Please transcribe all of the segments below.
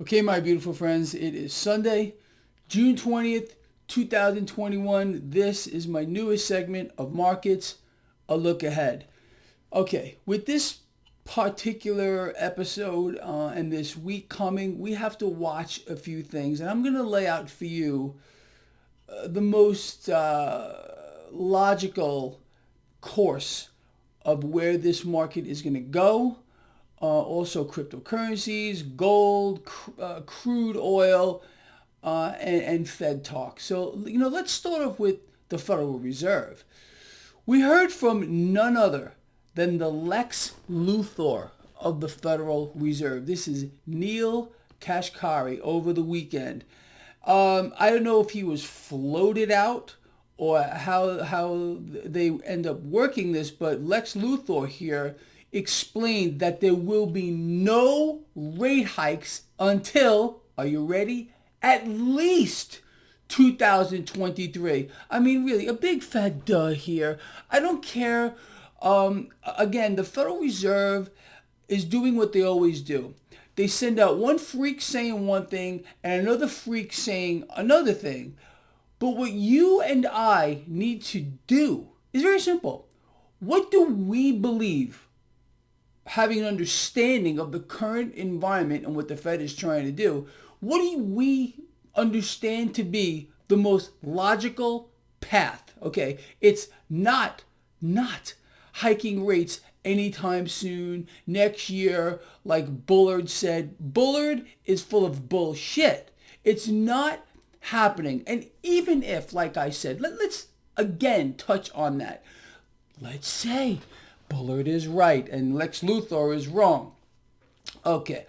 Okay, my beautiful friends, it is Sunday, June 20th, 2021. This is my newest segment of Markets, a look ahead. Okay, with this particular episode and this week coming, we have to watch a few things. And I'm going to lay out for you the most logical course of where this market is going to go. Also cryptocurrencies, gold, crude oil, and Fed talk. So, let's start off with the Federal Reserve. We heard from none other than the Lex Luthor of the Federal Reserve. This is Neil Kashkari over the weekend. I don't know if he was floated out or how they end up working this, but Lex Luthor here explained that there will be no rate hikes until, are you ready? At least 2023. I mean, really, a big fat duh here. I don't care. Again, the Federal Reserve is doing what they always do. They send out one freak saying one thing and another freak saying another thing. But what you and I need to do is very simple. What do we believe? Having an understanding of the current environment and what the Fed is trying to do, what do we understand to be the most logical path? Okay, it's not hiking rates anytime soon, next year, like Bullard said. Bullard is full of bullshit. It's not happening. And even if, like I said, let's again touch on that. Let's say Bullard is right and Lex Luthor is wrong. Okay,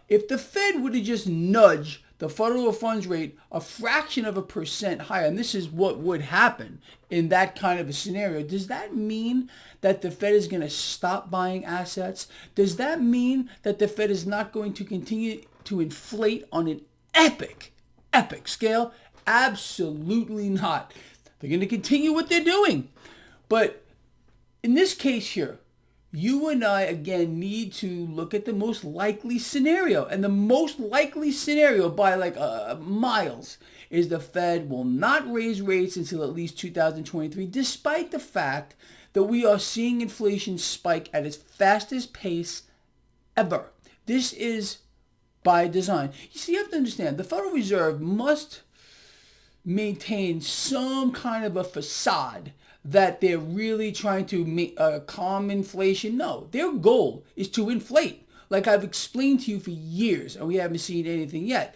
if the Fed would have just nudged the federal funds rate a fraction of a percent higher, and this is what would happen in that kind of a scenario, does that mean that the Fed is going to stop buying assets? Does that mean that the Fed is not going to continue to inflate on an epic scale? Absolutely not. They're going to continue what they're doing. But in this case here, you and I, again, need to look at the most likely scenario. And the most likely scenario by miles is the Fed will not raise rates until at least 2023, despite the fact that we are seeing inflation spike at its fastest pace ever. This is by design. You see, you have to understand, the Federal Reserve must maintain some kind of a facade that they're really trying to calm inflation. No, their goal is to inflate, like I've explained to you for years, and we haven't seen anything yet.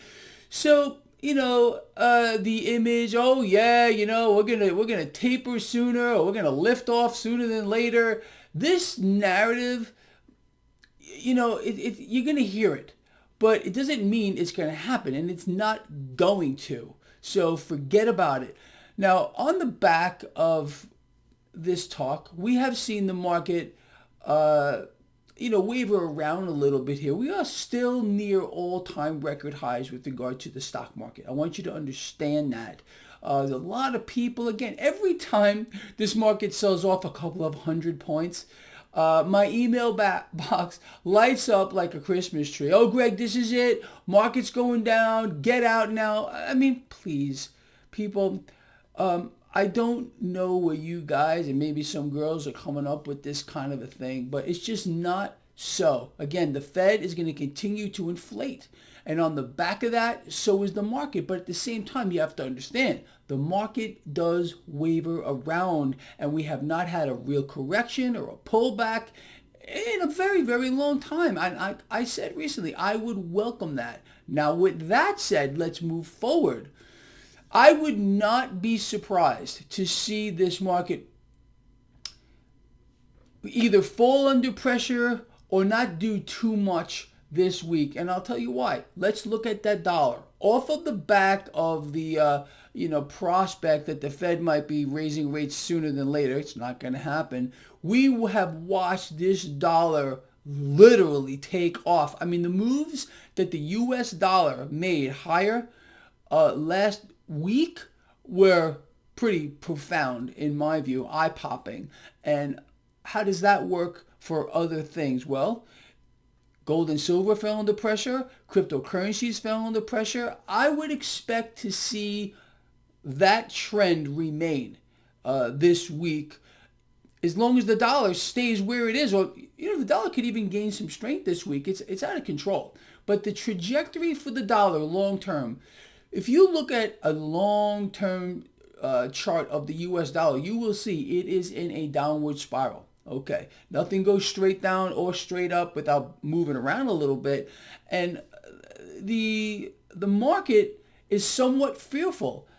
So, the image, oh yeah, we're gonna taper sooner, or we're gonna lift off sooner than later. This narrative, you're gonna hear it, but it doesn't mean it's gonna happen, and it's not going to. So forget about it. Now, on the back of this talk, we have seen the market, waver around a little bit here. We are still near all-time record highs with regard to the stock market. I want you to understand that. There's a lot of people, again, every time this market sells off a couple of 100 points, my email box lights up like a Christmas tree. Oh, Greg, this is it. Market's going down. Get out now. I mean, please, people, I don't know where you guys and maybe some girls are coming up with this kind of a thing, but it's just not so. Again, the Fed is going to continue to inflate. And on the back of that, so is the market. But at the same time, you have to understand, the market does waver around, and we have not had a real correction or a pullback in a very, very long time. I said recently, I would welcome that. Now, with that said, let's move forward. I would not be surprised to see this market either fall under pressure or not do too much this week. And I'll tell you why. Let's look at that dollar. Off of the back of the prospect that the Fed might be raising rates sooner than later, it's not going to happen. We have watched this dollar literally take off. I mean, the moves that the U.S. dollar made higher last week were pretty profound, in my view, eye-popping. And how does that work for other things? Well, Gold and silver fell under pressure. Cryptocurrencies fell under pressure. I would expect to see that trend remain this week, as long as the dollar stays where it is. Or the dollar could even gain some strength this week. It's out of control. But the trajectory for the dollar long term, if you look at a long term chart of the U.S. dollar, you will see it is in a downward spiral. Okay, nothing goes straight down or straight up without moving around a little bit, and the market is somewhat fearful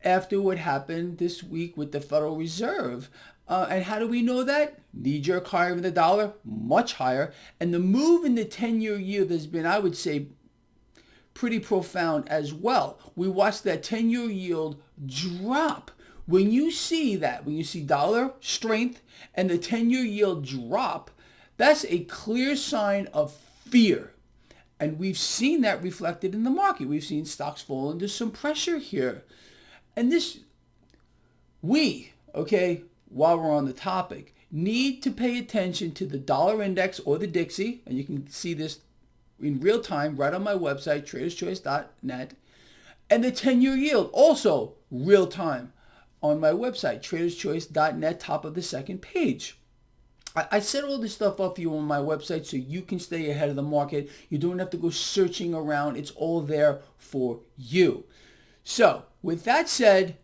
after what happened this week with the Federal Reserve. And how do we know that? Knee-jerk higher in the dollar, much higher, and the move in the 10-year yield has been, I would say, pretty profound as well. We watched that 10-year yield drop. When you see that, when you see dollar strength and the 10-year yield drop, that's a clear sign of fear. And we've seen that reflected in the market. We've seen stocks fall under some pressure here. And while we're on the topic, need to pay attention to the dollar index or the Dixie. And you can see this in real time right on my website, traderschoice.net. And the 10-year yield, also real time on my website, traderschoice.net, top of the second page. I set all this stuff up for you on my website so you can stay ahead of the market. You don't have to go searching around. It's all there for you. So with that said,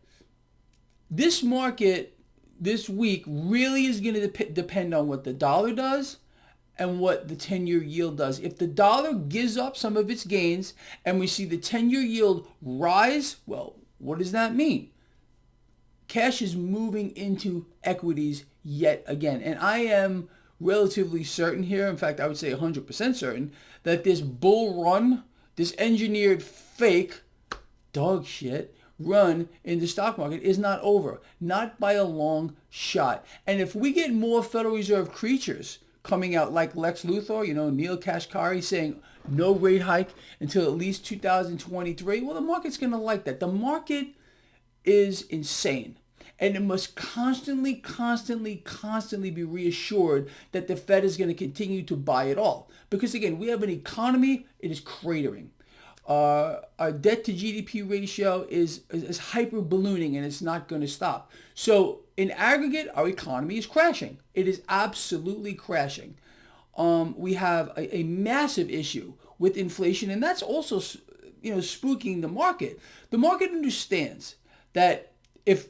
this market this week really is going to depend on what the dollar does and what the 10-year yield does. If the dollar gives up some of its gains and we see the 10-year yield rise, well, what does that mean? Cash is moving into equities yet again. And I am relatively certain here, in fact, I would say 100% certain, that this bull run, this engineered fake dog shit run in the stock market is not over. Not by a long shot. And if we get more Federal Reserve creatures coming out like Lex Luthor, Neil Kashkari saying no rate hike until at least 2023, well, the market's going to like that. The market is insane. And it must constantly be reassured that the Fed is going to continue to buy it all. Because again, we have an economy, it is cratering. Our debt to GDP ratio is hyper ballooning and it's not going to stop. So in aggregate, our economy is crashing. It is absolutely crashing. We have a massive issue with inflation, and that's also spooking the market. The market understands that if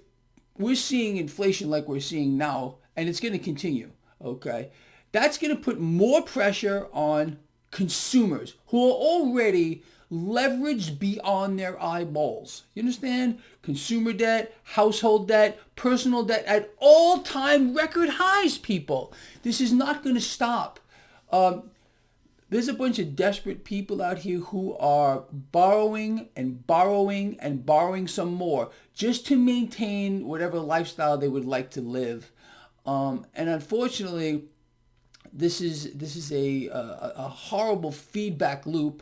we're seeing inflation like we're seeing now, and it's going to continue, okay, that's going to put more pressure on consumers who are already leveraged beyond their eyeballs. You understand? Consumer debt, household debt, personal debt at all-time record highs, people. This is not going to stop. There's a bunch of desperate people out here who are borrowing and borrowing and borrowing some more just to maintain whatever lifestyle they would like to live. And unfortunately, this is a horrible feedback loop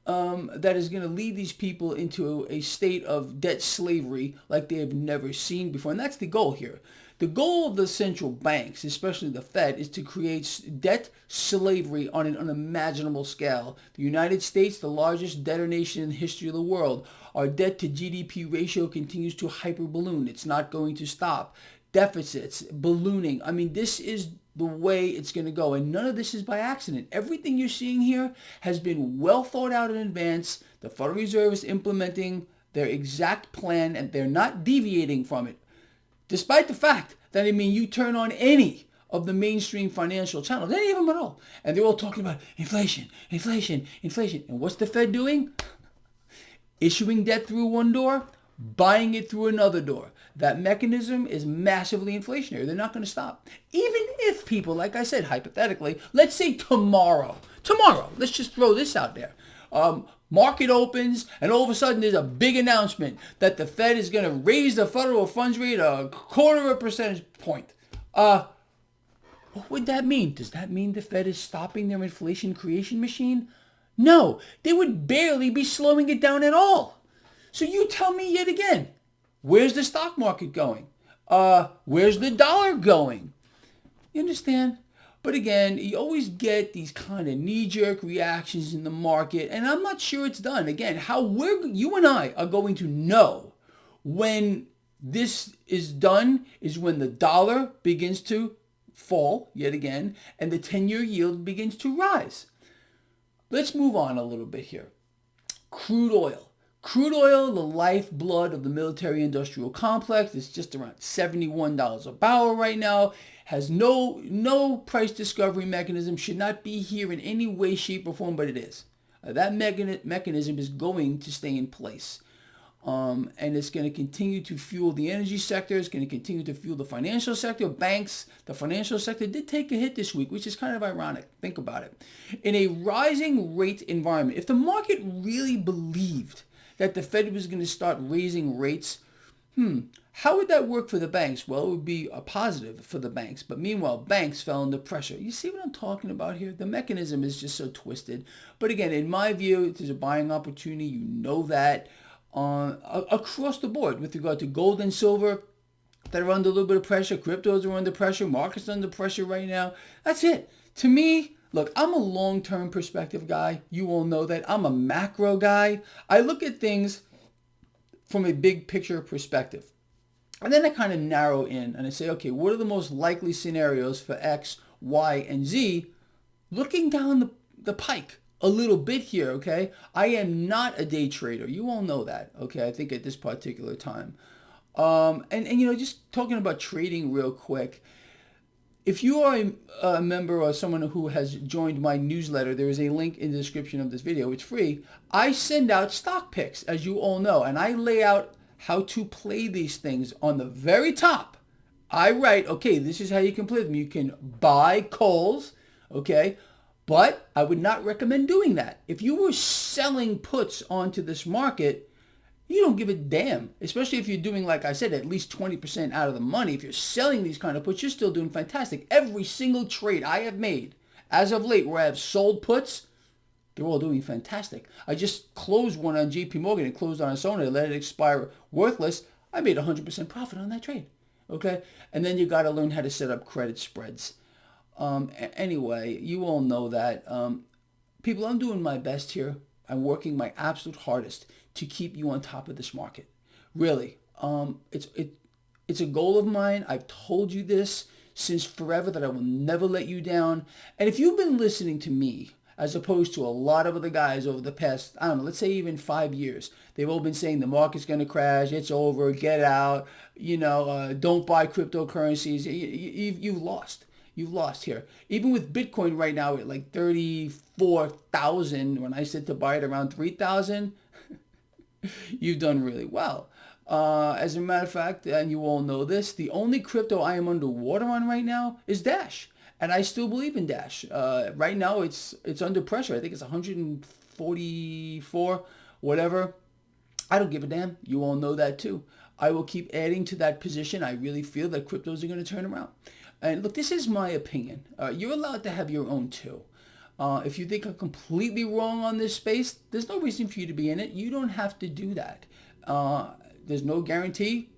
that is going to lead these people into a state of debt slavery like they have never seen before. And that's the goal here. The goal of the central banks, especially the Fed, is to create debt slavery on an unimaginable scale. The United States, the largest debtor nation in the history of the world, our debt to GDP ratio continues to hyperballoon. It's not going to stop. Deficits, ballooning. I mean, this is the way it's going to go. And none of this is by accident. Everything you're seeing here has been well thought out in advance. The Federal Reserve is implementing their exact plan and they're not deviating from it. Despite the fact that, you turn on any of the mainstream financial channels, any of them at all, and they're all talking about inflation. And what's the Fed doing? Issuing debt through one door, buying it through another door. That mechanism is massively inflationary. They're not going to stop. Even if people, like I said, hypothetically, let's say tomorrow, let's just throw this out there. Market opens and all of a sudden there's a big announcement that the Fed is going to raise the federal funds rate a 0.25 percentage point. What would that mean? Does that mean the Fed is stopping their inflation creation machine? No, they would barely be slowing it down at all. So you tell me yet again, where's the stock market going? Where's the dollar going? You understand? But again, you always get these kind of knee-jerk reactions in the market, and I'm not sure it's done. Again, you and I are going to know when this is done is when the dollar begins to fall yet again, and the 10-year yield begins to rise. Let's move on a little bit here. Crude oil. Crude oil, the lifeblood of the military-industrial complex, is just around $71 a barrel right now. Has no price discovery mechanism, should not be here in any way, shape, or form, but it is. That mechanism is going to stay in place. And it's going to continue to fuel the energy sector. It's going to continue to fuel the financial sector. Banks, the financial sector did take a hit this week, which is kind of ironic. Think about it. In a rising rate environment, if the market really believed that the Fed was going to start raising rates, how would that work for the banks? Well, it would be a positive for the banks. But meanwhile, banks fell under pressure. You see what I'm talking about here? The mechanism is just so twisted. But again, in my view, there's a buying opportunity. You know that. Across the board with regard to gold and silver that are under a little bit of pressure. Cryptos are under pressure. Markets are under pressure right now. That's it. To me, look, I'm a long-term perspective guy. You all know that. I'm a macro guy. I look at things from a big picture perspective. And then I kind of narrow in and I say, okay, what are the most likely scenarios for X, Y, and Z looking down the pike a little bit here, okay? I am not a day trader. You all know that, okay? I think at this particular time. And you know, just talking about trading real quick, if you are a member or someone who has joined my newsletter, there is a link in the description of this video. It's free. I send out stock picks, as you all know, and I lay out how to play these things. On the very top, I write, okay, this is how you can play them. You can buy calls, okay? But I would not recommend doing that. If you were selling puts onto this market, you don't give a damn, especially if you're doing, like I said, at least 20% out of the money. If you're selling these kind of puts, you're still doing fantastic. Every single trade I have made as of late where I have sold puts, they're all doing fantastic. I just closed one on JP Morgan and closed on its own and let it expire worthless. I made 100% profit on that trade, okay? And then you got to learn how to set up credit spreads. Anyway, you all know that. People, I'm doing my best here. I'm working my absolute hardest to keep you on top of this market. Really. It's a goal of mine. I've told you this since forever that I will never let you down. And if you've been listening to me, as opposed to a lot of other guys over the past, I don't know, let's say even 5 years, they've all been saying the market's going to crash, it's over, get out, don't buy cryptocurrencies. You've lost. You've lost here. Even with Bitcoin right now at like 34,000, when I said to buy it around 3,000, you've done really well. As a matter of fact, and you all know this, the only crypto I am underwater on right now is Dash. And I still believe in Dash. Right now it's under pressure. I think it's 144, whatever. I don't give a damn. You all know that too. I will keep adding to that position. I really feel that cryptos are going to turn around. And look, this is my opinion. You're allowed to have your own too. If you think I'm completely wrong on this space, there's no reason for you to be in it. You don't have to do that. There's no guarantee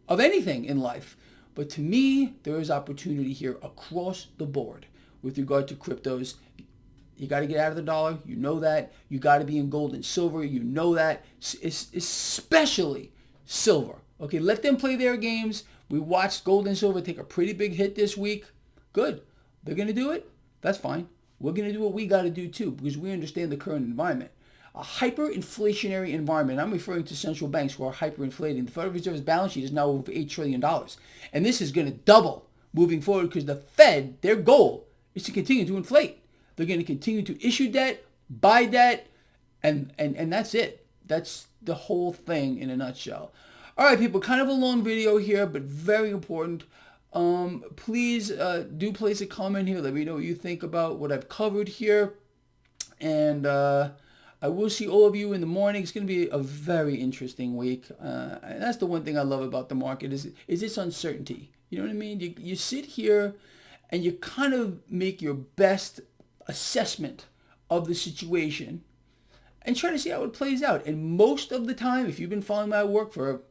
of anything in life. But to me, there is opportunity here across the board with regard to cryptos. You got to get out of the dollar. You know that. You got to be in gold and silver. You know that. Especially silver. Okay, let them play their games. We watched gold and silver take a pretty big hit this week. Good. They're going to do it. That's fine. We're going to do what we got to do too because we understand the current environment. A hyperinflationary environment. I'm referring to central banks who are hyperinflating. The Federal Reserve's balance sheet is now over $8 trillion. And this is going to double moving forward because the Fed, their goal is to continue to inflate. They're going to continue to issue debt, buy debt, and that's it. That's the whole thing in a nutshell. All right, people, kind of a long video here, but very important. Please do place a comment here. Let me know what you think about what I've covered here. And I will see all of you in the morning. It's going to be a very interesting week. And that's the one thing I love about the market is its uncertainty. You know what I mean? You sit here and you kind of make your best assessment of the situation and try to see how it plays out. And most of the time, if you've been following my work for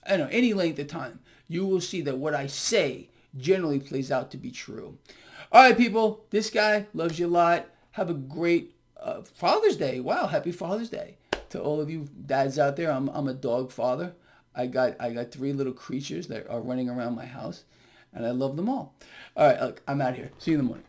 any length of time, you will see that what I say generally plays out to be true. All right, people. This guy loves you a lot. Have a great Father's Day. Wow, happy Father's Day to all of you dads out there. I'm a dog father. I got 3 little creatures that are running around my house, and I love them all. All right, look, I'm out here. See you in the morning.